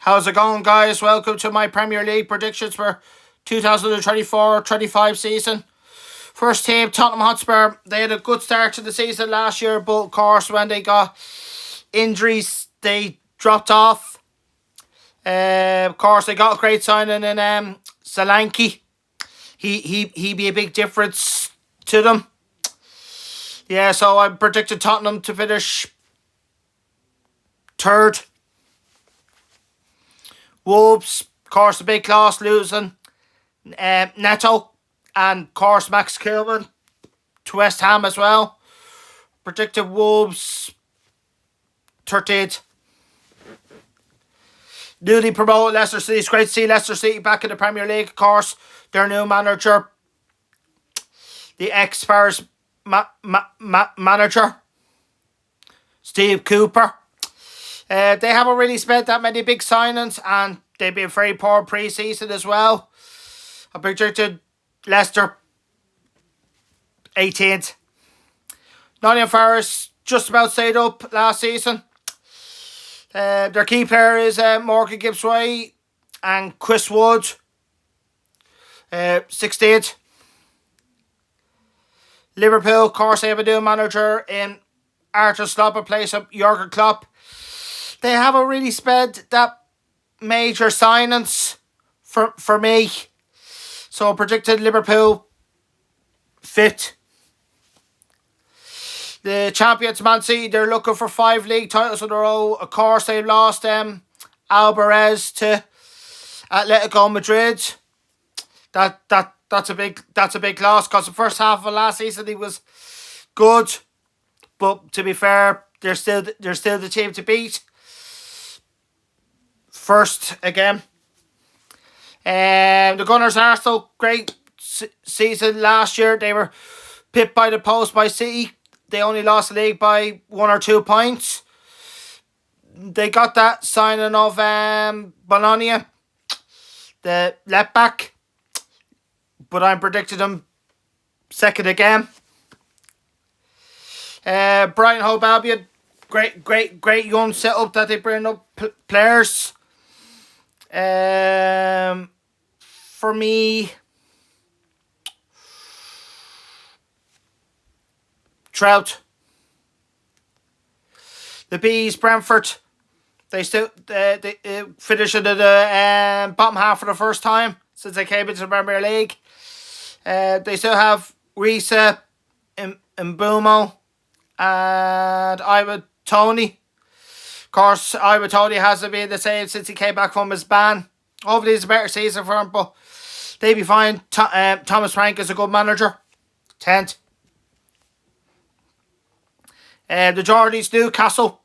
How's it going, guys? Welcome to my Premier League predictions for 2024-25 season. First team, Tottenham Hotspur. They had a good start to the season last year, but of course, when they got injuries, they dropped off. Of course, they got a great signing in Solanke. He be a big difference to them. Yeah, so I predicted Tottenham to finish third. Wolves, of course, a big loss, losing Neto, and of course Max Kilman to West Ham as well. Predicted Wolves 13th. Newly promoted Leicester City. It's great to see Leicester City back in the Premier League, of course. Their new manager, the ex-Spurs manager, Steve Cooper. They haven't really spent that many big signings, and they've been very poor pre-season as well. I predicted Leicester 18th. Nottingham Forest just about stayed up last season. Their key player is Morgan Gibbs-White and Chris Wood. 16th. Liverpool, of course, they have a new manager in Arthur Slot in place of Jurgen Klopp. They haven't really spent that major signings for me. So I predicted Liverpool 5th. The champions, Man City, they're looking for 5 league titles in a row. Of course, they lost Alvarez to Atletico Madrid. That's a big loss, because the first half of last season he was good, but to be fair, they're still the team to beat. First again. The Gunners Arsenal, great season last year. They were pipped by the post by City. They only lost the league by 1 or 2 points. They got that signing of Bologna, the left back, but I'm predicting them second again. Brighton Hove Albion, great young setup that they bring up players. For me, Trout. The Bees, Brentford, they still they finish in the bottom half for the first time since they came into the Premier League. They still have Risa, Mbumo, and Ivan Toney. Of course, Ivan Toney hasn't been the same since he came back from his ban. Hopefully it's a better season for him, but they'll be fine. Thomas Frank is a good manager. 10th. The Geordies, Newcastle.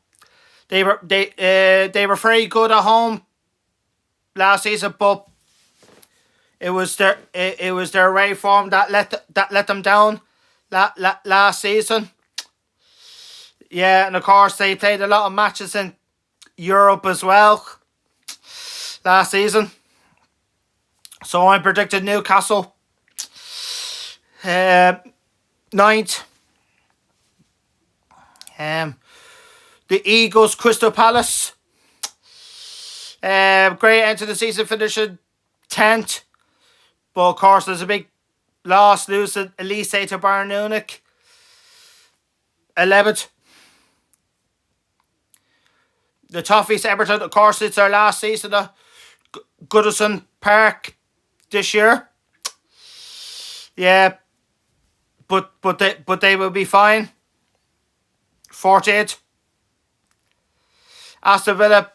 They were very good at home last season, but it was their away form that let them down last season. Yeah, and of course they played a lot of matches in Europe as well last season. So I predicted Newcastle 9th. The Eagles, Crystal Palace. Great end to the season, finishing 10th. But of course there's a big loss, losing Elise to Bayern Munich. 11th. The Toffees, Everton, of course, it's their last season at Goodison Park this year. Yeah, but they will be fine. 14th. Aston Villa,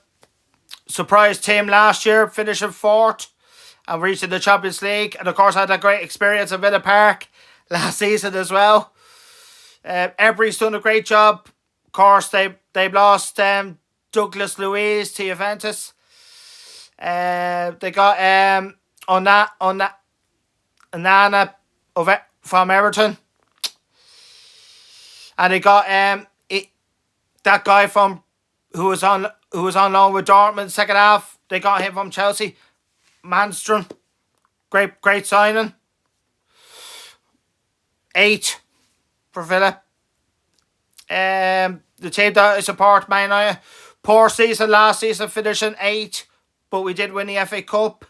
surprise team last year, finishing 4th and reaching the Champions League. And of course, had a great experience at Villa Park last season as well. Everybody's done a great job. Of course, they've lost Douglas Luiz to Juventus. They got Onana from Everton, and they got that guy from who was on loan with Dortmund second half. They got him from Chelsea, Manstrom. Great signing. 8 for Villa. The team that I support, Man United, poor season last season, finishing 8th, but we did win the FA Cup.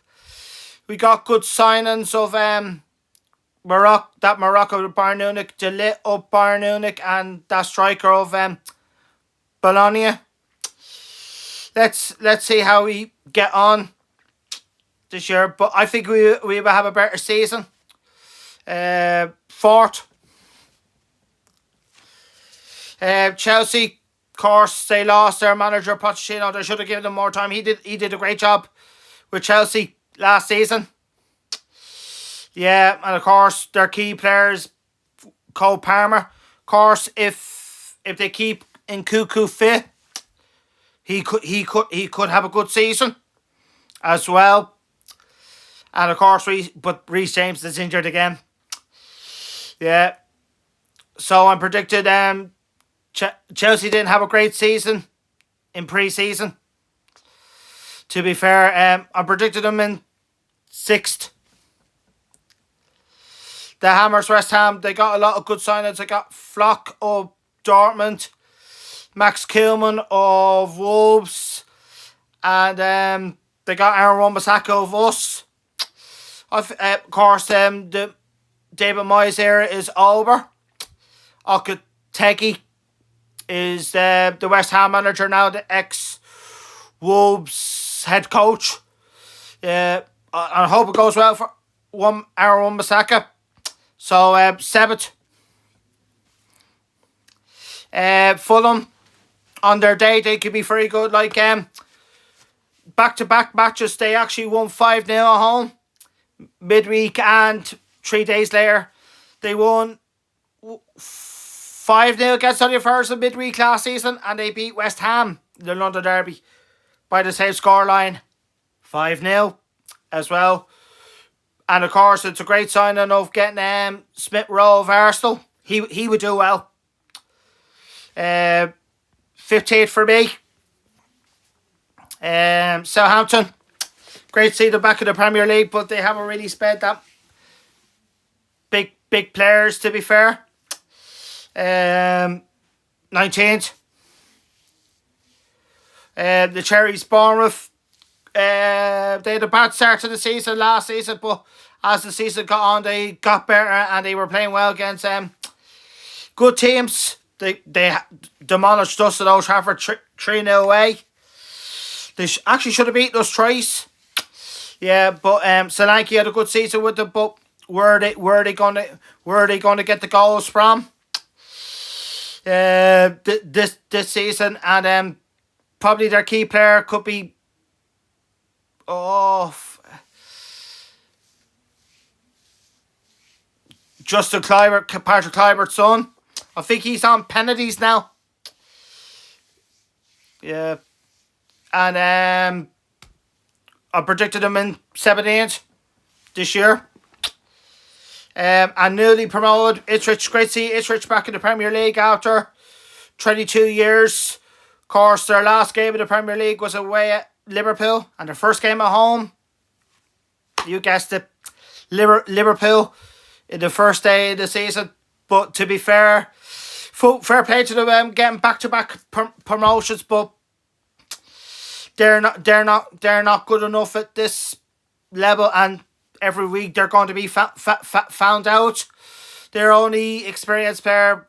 We got good signings of Morocco of Bayern Munich, De Ligt of Bayern Munich, and that striker of Bologna. Let's see how we get on this year, but I think we will have a better season. Fourth. Chelsea, of course, they lost their manager Pochettino. They should have given him more time. He did a great job with Chelsea last season. Yeah, and of course their key players, Cole Palmer. Of course, if they keep Nkunku fit, he could have a good season as well. And of course, Reece James is injured again. Yeah, so I'm predicted Chelsea didn't have a great season in pre-season. To be fair, I predicted them in 6th. The Hammers, West Ham, they got a lot of good signings. They got Flock of Dortmund, Max Kilman of Wolves, and they got Aaron Wan-Bissaka of us. Of course, the David Moyes era is over. Okategi is the West Ham manager now, the ex-Wolves head coach. I hope it goes well for Aaron Wan-Bissaka. So, 7th. Fulham, on their day, they could be very good. Like, back-to-back matches, they actually won 5-0 at home. Midweek and 3 days later, they won 5-0 against Nottingham Forest in midweek last season, and they beat West Ham in the London Derby by the same scoreline, 5-0 as well. And of course, it's a great signing of getting Smith Rowe of Arsenal. He would do well. 15th for me. Southampton. Great to see them back in the Premier League, but they haven't really spent that big players, to be fair. 19th. The Cherries, Bournemouth. They had a bad start to the season last season, but as the season got on, they got better and they were playing well against good teams. They demolished us at Old Trafford 3-0 away. They actually should have beaten us twice. Yeah, but Solanke had a good season with them, but where are they gonna get the goals from? This season, and probably their key player could be Justin Kluivert, Patrick Kluivert's son. I think he's on penalties now. Yeah. And I predicted him in 17th this year. And newly promoted Ipswich. Great to see Ipswich back in the Premier League after 22 years. Of course, their last game in the Premier League was away at Liverpool, and their first game at home, you guessed it, Liverpool in the first day of the season. But to be fair play to them, getting back-to-back promotions, but they're not good enough at this level, and every week they're going to be found out. Their only experienced player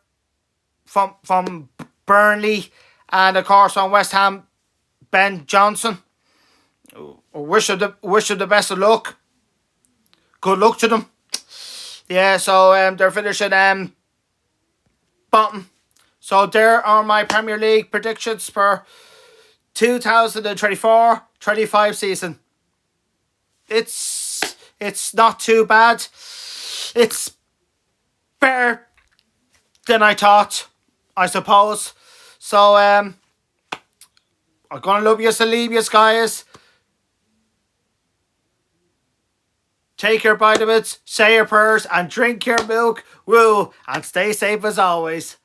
from Burnley, and of course on West Ham, Ben Johnson. Wish them the best of luck. Good luck to them. Yeah, so they're finishing bottom. So there are my Premier League predictions for 2024-25 season. It's not too bad. It's better than I thought, I suppose. So I'm gonna love you and leave you guys. Take your vitamins, say your prayers, and drink your milk. Woo! And stay safe as always.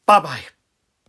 Bye-bye.